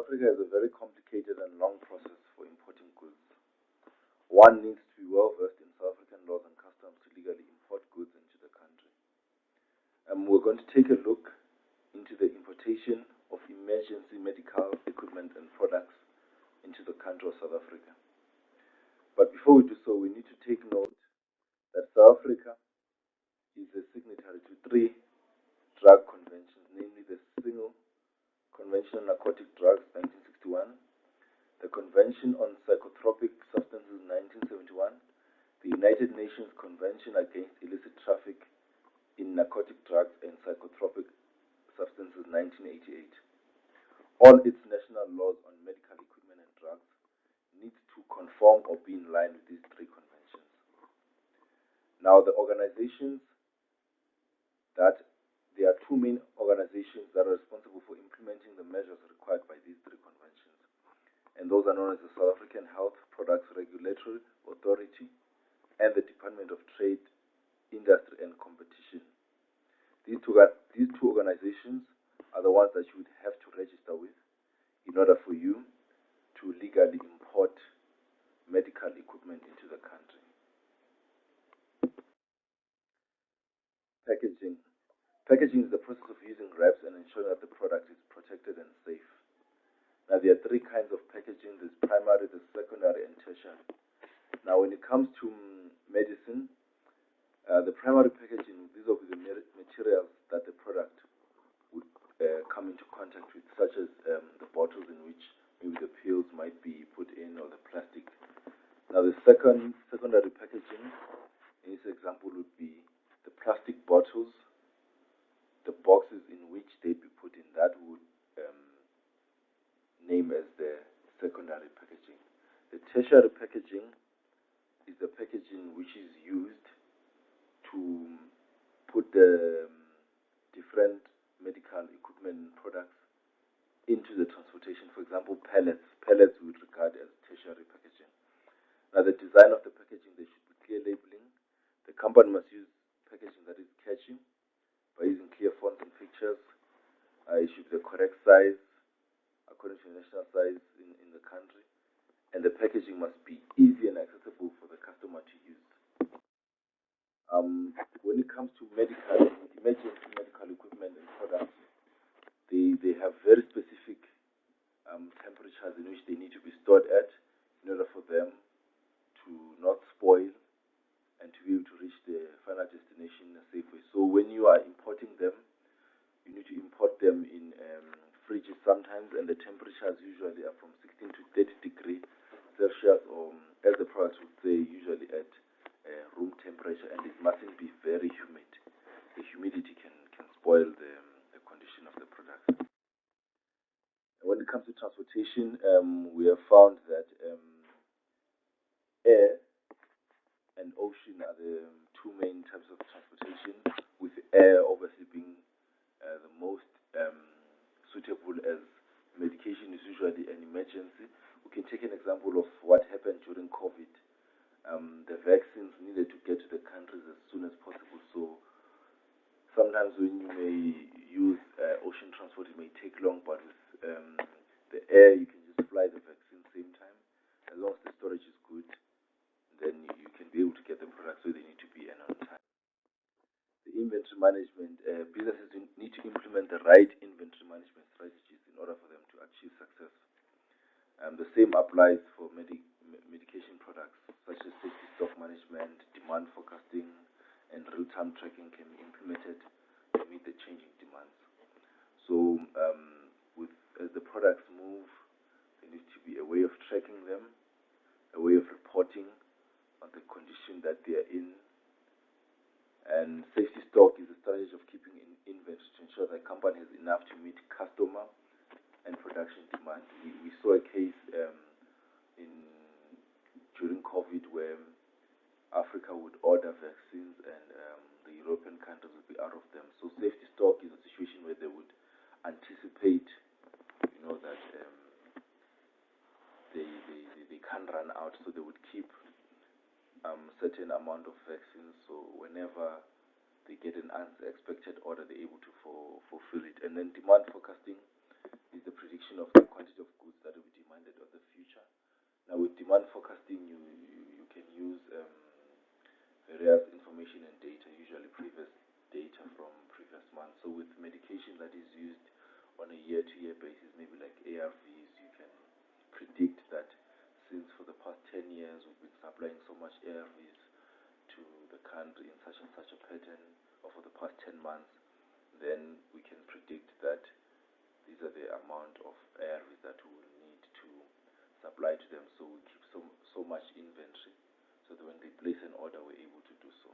Africa has a very complicated and long process for importing goods. One needs to be well versed in South African laws and customs to legally import goods into the country. We're going to take a look into the importation of emergency medical equipment and products into the country of South Africa. But before we do so, we need to take note that South Africa is a signatory to three drug conventions, namely the Single Convention on Narcotic Drugs 1961, the Convention on Psychotropic Substances 1971, the United Nations Convention Against Illicit Traffic in Narcotic Drugs and Psychotropic Substances 1988. All its national laws on medical equipment and drugs need to conform or be in line with these three conventions. Now, the organizations that there are two main organizations that are responsible for implementing the measures required by these three conventions, and those are known as the South African Health Products Regulatory Authority and the Department of Trade, Industry and Competition. These two organizations are the ones that you would have to register with in order for you to legally import medical equipment into the country. Packaging. Packaging is the process of using wraps and ensuring that the product is protected and safe. Now, there are three kinds of packaging. There's primary, there's secondary, and tertiary. Now, when it comes to medicine, the primary packaging, these will be the materials that the product would come into contact with, such as the bottles in which maybe the pills might be put in, or the plastic. Now, the secondary packaging, in this example, would be the plastic bottles, the boxes in which they be put in. That would name as the secondary packaging. The tertiary packaging is the packaging which is used to put the different medical equipment and products into the transportation. For example, pallets. Pallets we would regard as tertiary packaging. Now, the design of the packaging, there should be clear labeling. The company must use packaging that is catchy by using clear fonts and pictures. It should be the correct size according to the national size in the country, and the packaging must be easy and accessible for the customer to use. When it comes to emergency medical equipment and products, they have very specific temperatures in which they need to be stored at in order for them to not spoil and to be able to reach the final destination in a safe way. So when you are importing them, you need to import them in fridges sometimes, and the temperatures usually are from 16 to 30 degrees Celsius, or as the products would say, usually at room temperature, and it mustn't be very humid. The humidity can spoil the condition of the product. When it comes to transportation, we have found that air and ocean are the two main types of transportation, with air obviously being the most suitable, as medication is usually an emergency. We can take an example of what happened during COVID. The vaccines needed to get to the countries as soon as possible. So sometimes when you may use ocean transport, it may take long, but with the air, you can just fly the vaccine same time. As long as the storage is good, then you can be able to get the products where they need to be and on time. The inventory management, businesses need to implement the right inventory management strategies in order for them to achieve success. The same applies for medication products, such as safety stock management, demand forecasting, and real-time tracking can be implemented to meet the changing demands. So as the products move, there needs to be a way of tracking them, a way of reporting on the condition that they are in. And safety stock is a strategy of keeping inventory to ensure that the company has enough to meet customer and production demand. We saw a case during COVID where Africa would order vaccines and the European countries would be out of them. So safety stock is a situation where they would anticipate, that they can't run out, so they would keep certain amount of vaccines. So whenever they get an unexpected order, they're able to fulfill it. And then demand forecasting is the prediction of the quantity of goods month forecasting, you can use various information and data, usually previous data from previous months. So with medication that is used on a year-to-year basis, maybe like ARVs, you can predict that since for the past 10 years we've been supplying so much ARVs to the country in such and such a pattern, or for the past 10 months, then we can predict that these are the amount of ARVs that we will need to supply to them. So we keep so much inventory, so that when they place an order, we're able to do so.